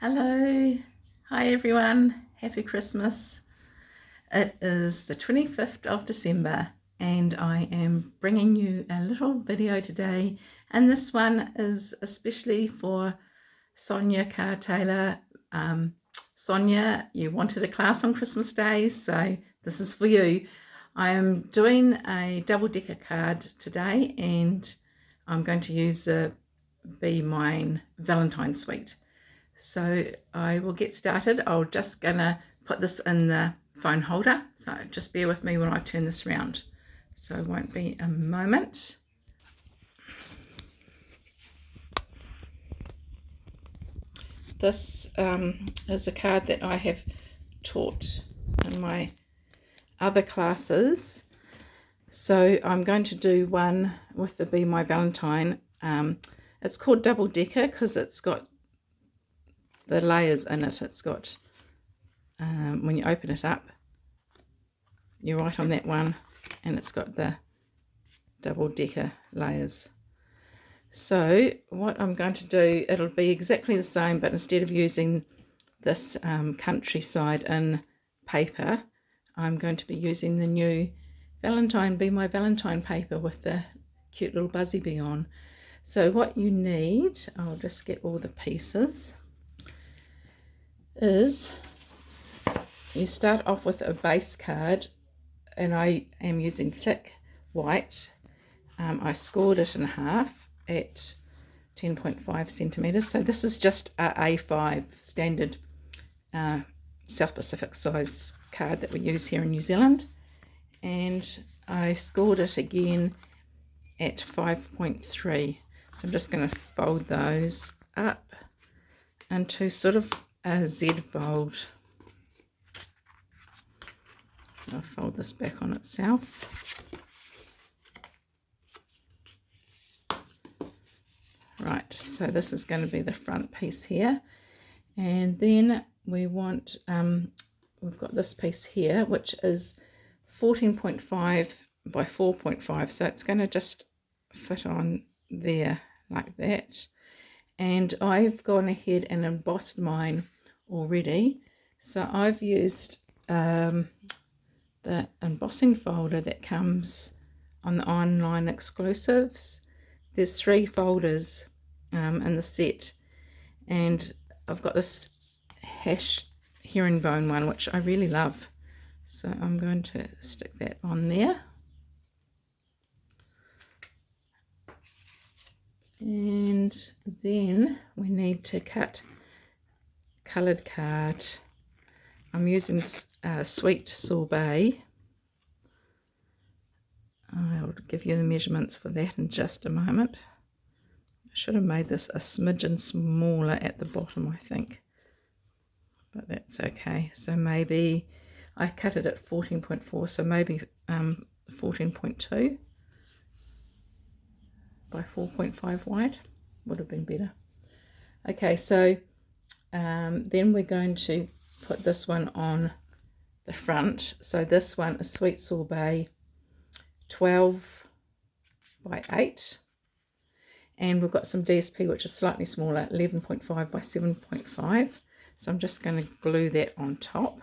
Hello, hi everyone, happy Christmas. It is the 25th of December and I am bringing you a little video today, and this one is especially for Sonia Carr Taylor. Sonia, you wanted a class on Christmas Day, so this is for you. I am doing a double-decker card today and I'm going to use the Be Mine Valentine Suite. So I will get started. I'm just gonna put this in the phone holder, so just bear with me when I turn this around. So it won't be a moment. This is a card that I have taught in my other classes. So I'm going to do one with the Be My Valentine. It's called Double Decker because it's got the layers in it. It's got, when you open it up, you write on that one and it's got the double decker layers. So what I'm going to do, it'll be exactly the same, but instead of using this countryside in paper, I'm going to be using the new Valentine Be My Valentine paper with the cute little buzzy bee on. So what you need, I'll just get all the pieces, is you start off with a base card, and I am using thick white. I scored it in half at 10.5 centimeters. So this is just a A5 standard South Pacific size card that we use here in New Zealand. And I scored it again at 5.3. So I'm just going to fold those up into sort of a Z fold. I'll fold this back on itself. Right, so this is going to be the front piece here, and then we want, we've got this piece here which is 14.5 by 4.5, so it's going to just fit on there like that. And I've gone ahead and embossed mine already, so I've used the embossing folder that comes on the online exclusives. There's 3 folders in the set, and I've got this hash herringbone one which I really love, so I'm going to stick that on there. And then we need to cut coloured card. I'm using Sweet Sorbet. I'll give you the measurements for that in just a moment. I should have made this a smidgen smaller at the bottom, I think, but that's okay. So maybe I cut it at 14.4, so maybe 14.2 by 4.5 wide would have been better. Okay, so then we're going to put this one on the front. So this one is Sweet Sorbet 12 by 8. And we've got some DSP which is slightly smaller, 11.5 by 7.5. So I'm just going to glue that on top.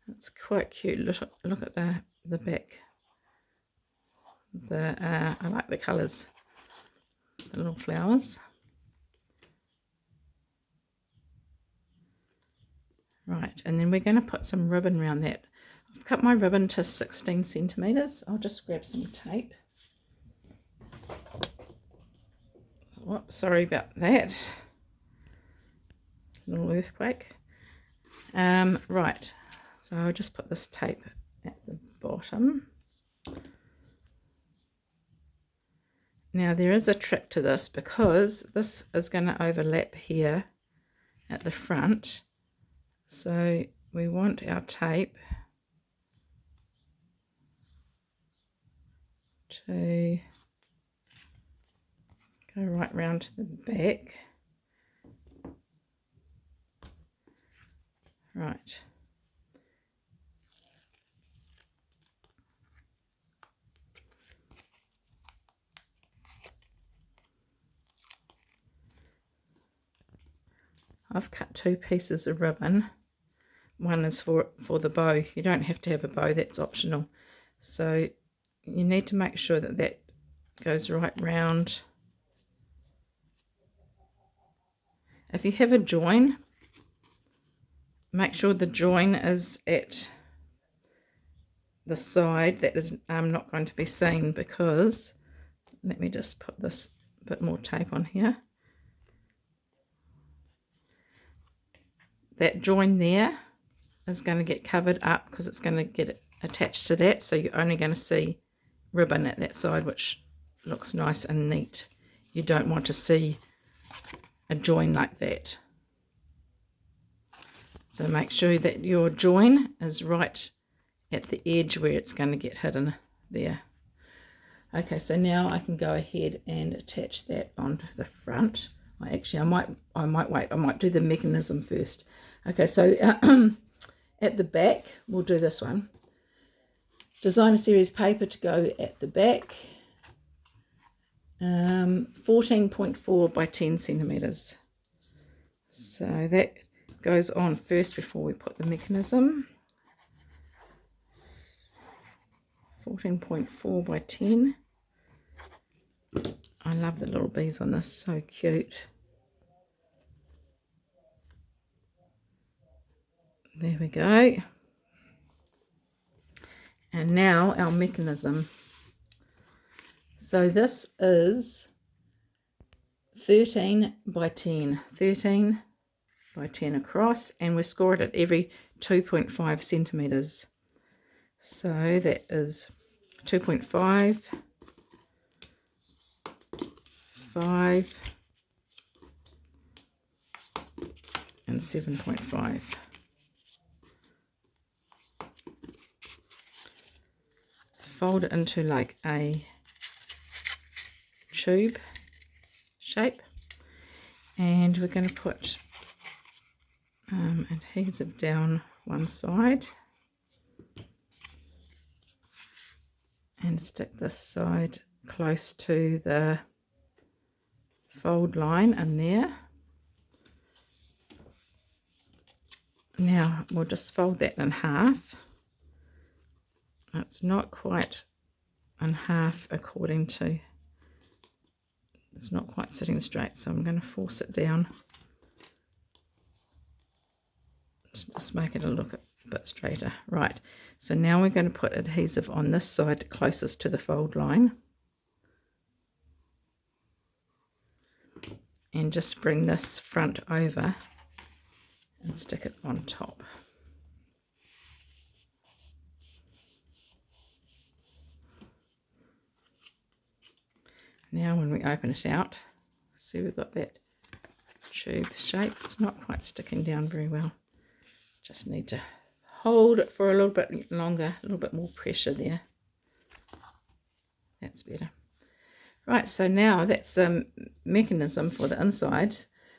It's quite cute. Look at the back. I like the colours, the little flowers. Right, and then we're going to put some ribbon around that. I've cut my ribbon to 16 centimeters. I'll just grab some tape. Whoops, sorry about that. Little earthquake. Right, so I'll just put this tape at the bottom. Now there is a trick to this, because this is going to overlap here at the front, so we want our tape to go right round to the back. Right. I've cut 2 pieces of ribbon. One is for the bow. You don't have to have a bow, that's optional. So you need to make sure that that goes right round. If you have a join, make sure the join is at the side that is not going to be seen, because, let me just put this bit more tape on here. That join there is going to get covered up because it's going to get attached to that, so you're only going to see ribbon at that side, which looks nice and neat. You don't want to see a join like that. So make sure that your join is right at the edge where it's going to get hidden there. Okay, so now I can go ahead and attach that onto the front. I might wait. I might do the mechanism first. Okay, so at the back, we'll do this one. Designer series paper to go at the back. 14.4 by 10 centimeters. So that goes on first before we put the mechanism. 14.4 by 10. I love the little bees on this, so cute. There we go. And now our mechanism. So this is 13 by 10. 13 by 10 across, and we score it at every 2.5 centimeters. So that is 2.5, 5, and 7.5. Fold it into like a tube shape, and we're going to put adhesive down one side and stick this side close to the fold line in there. Now we'll just fold that in half. It's not quite in half according to, it's not quite sitting straight, so I'm going to force it down to just make it look a bit straighter. Right, so now we're going to put adhesive on this side closest to the fold line, and just bring this front over and stick it on top. Now when we open it out, see we've got that tube shape. It's not quite sticking down very well. Just need to hold it for a little bit longer, a little bit more pressure there. That's better. Right, so now that's a mechanism for the inside.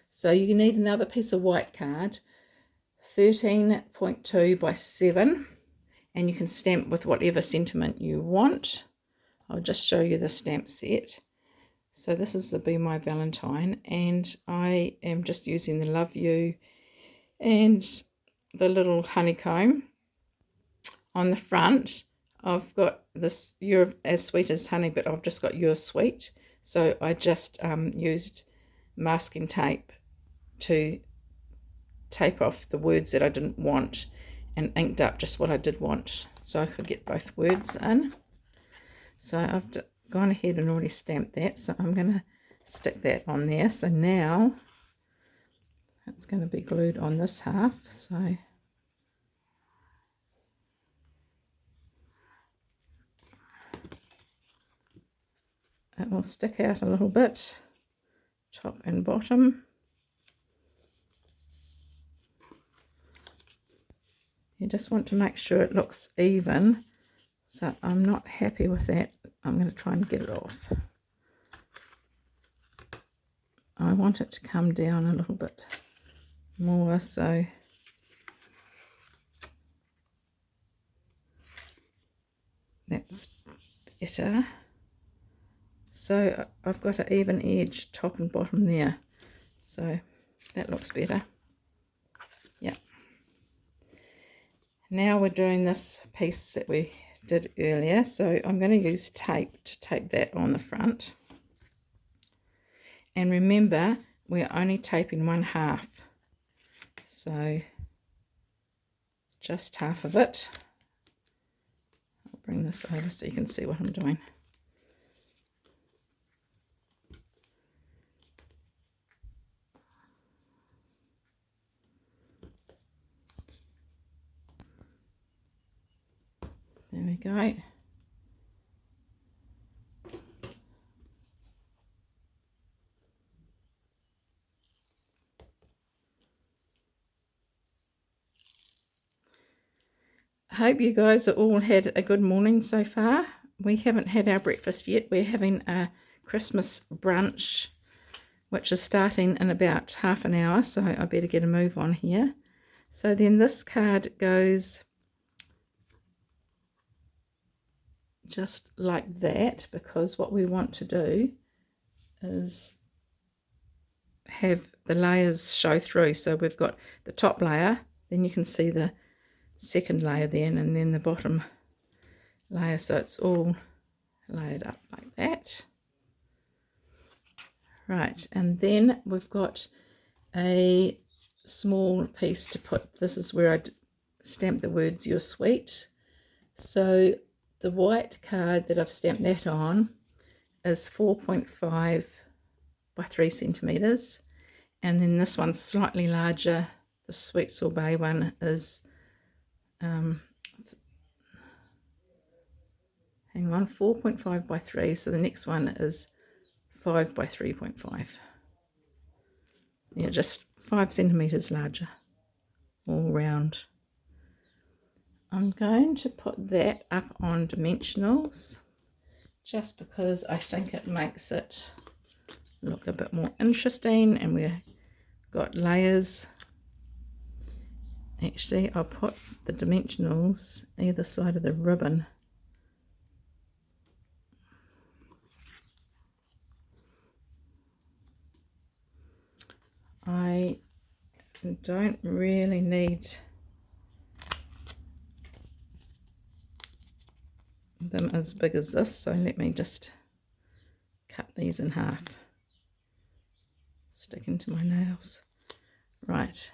So you need another piece of white card, 13.2 by 7, and you can stamp with whatever sentiment you want. I'll just show you the stamp set. So this is the Be My Valentine, and I am just using the Love You and the little honeycomb. On the front, I've got this You're As Sweet as Honey, but I've just got You're Sweet. So I just used masking tape to tape off the words that I didn't want, and inked up just what I did want, so I could get both words in. So I've gone ahead and already stamped that, so I'm going to stick that on there. So now it's going to be glued on this half, so it will stick out a little bit, top and bottom. You just want to make sure it looks even, so I'm not happy with that. I'm going to try and get it off. I want it to come down a little bit more, so that's better. So I've got an even edge top and bottom there, so that looks better. Now we're doing this piece that we did earlier, so I'm going to use tape to tape that on the front. And remember, we're only taping 1/2, so just half of it. I'll bring this over so you can see what I'm doing. There we go. I hope you guys all had a good morning so far. We haven't had our breakfast yet. We're having a Christmas brunch, which is starting in about half an hour, so I better get a move on here. So then this card goes just like that, because what we want to do is have the layers show through. So we've got the top layer, then you can see the second layer then, and then the bottom layer, so it's all layered up like that. Right, and then we've got a small piece to put. This is where I stamp the words "You're sweet." So the white card that I've stamped that on is 4.5 by 3 centimeters, and then this one's slightly larger. The sweet sorbet one is hang on, 4.5 by 3, so the next one is 5 by 3.5. Yeah, just 5 centimeters larger all round. I'm going to put that up on dimensionals just because I think it makes it look a bit more interesting, and we've got layers. Actually, I'll put the dimensionals either side of the ribbon. I don't really need them as big as this, so let me just cut these in half. Stick into my nails. Right.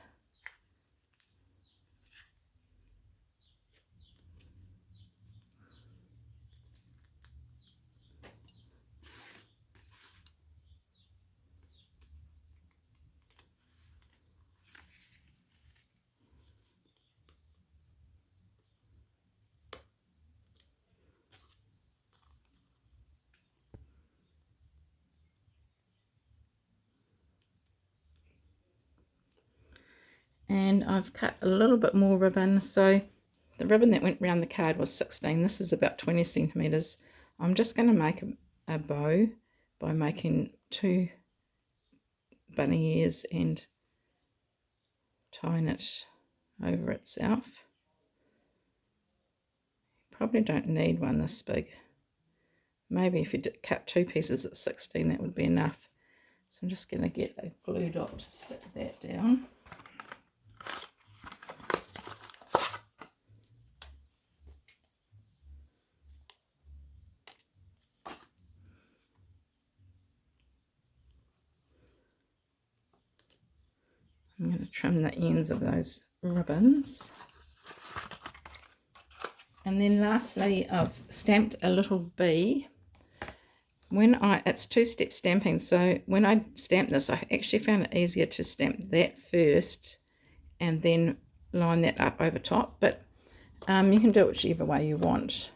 And I've cut a little bit more ribbon, so the ribbon that went around the card was 16. This is about 20 centimeters. I'm just going to make a bow by making 2 bunny ears and tying it over itself. Probably don't need one this big. Maybe if you cut 2 pieces at 16, that would be enough. So I'm just going to get a glue dot to stick that down. I'm going to trim the ends of those ribbons. And then lastly, I've stamped a little bee. It's 2-step stamping, so when I stamped this, I actually found it easier to stamp that first and then line that up over top, but you can do it whichever way you want.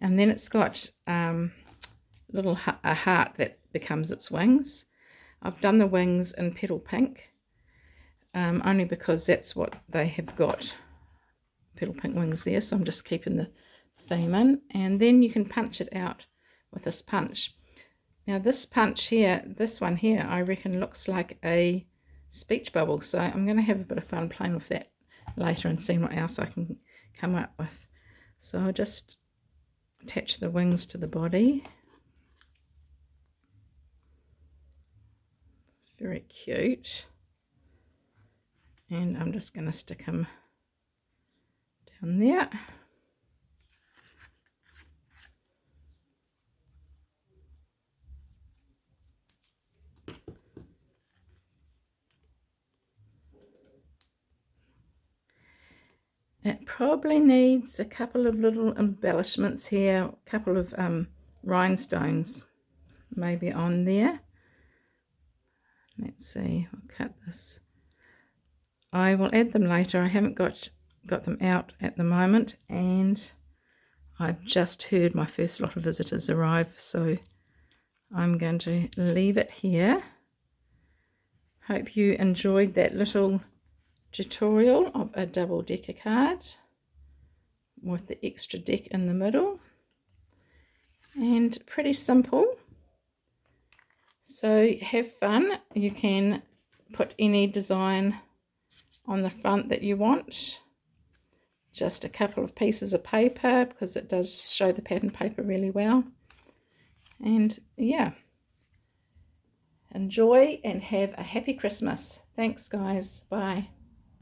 And then it's got a heart that becomes its wings. I've done the wings in petal pink, only because that's what they have got, petal pink wings there, so I'm just keeping the theme in. And then you can punch it out with this punch. Now this punch here, this one here, I reckon looks like a speech bubble, so I'm going to have a bit of fun playing with that later and seeing what else I can come up with. So I'll just attach the wings to the body. Very cute. And I'm just going to stick him on there. It probably needs a couple of little embellishments here, a couple of rhinestones maybe on there. Let's see, I'll cut this. I will add them later. I haven't got them out at the moment, and I've just heard my first lot of visitors arrive, so I'm going to leave it here. Hope you enjoyed that little tutorial of a double-decker card with the extra deck in the middle, and pretty simple. So have fun. You can put any design on the front that you want. Just a couple of pieces of paper, because it does show the pattern paper really well. And yeah, enjoy and have a happy Christmas. Thanks guys, bye.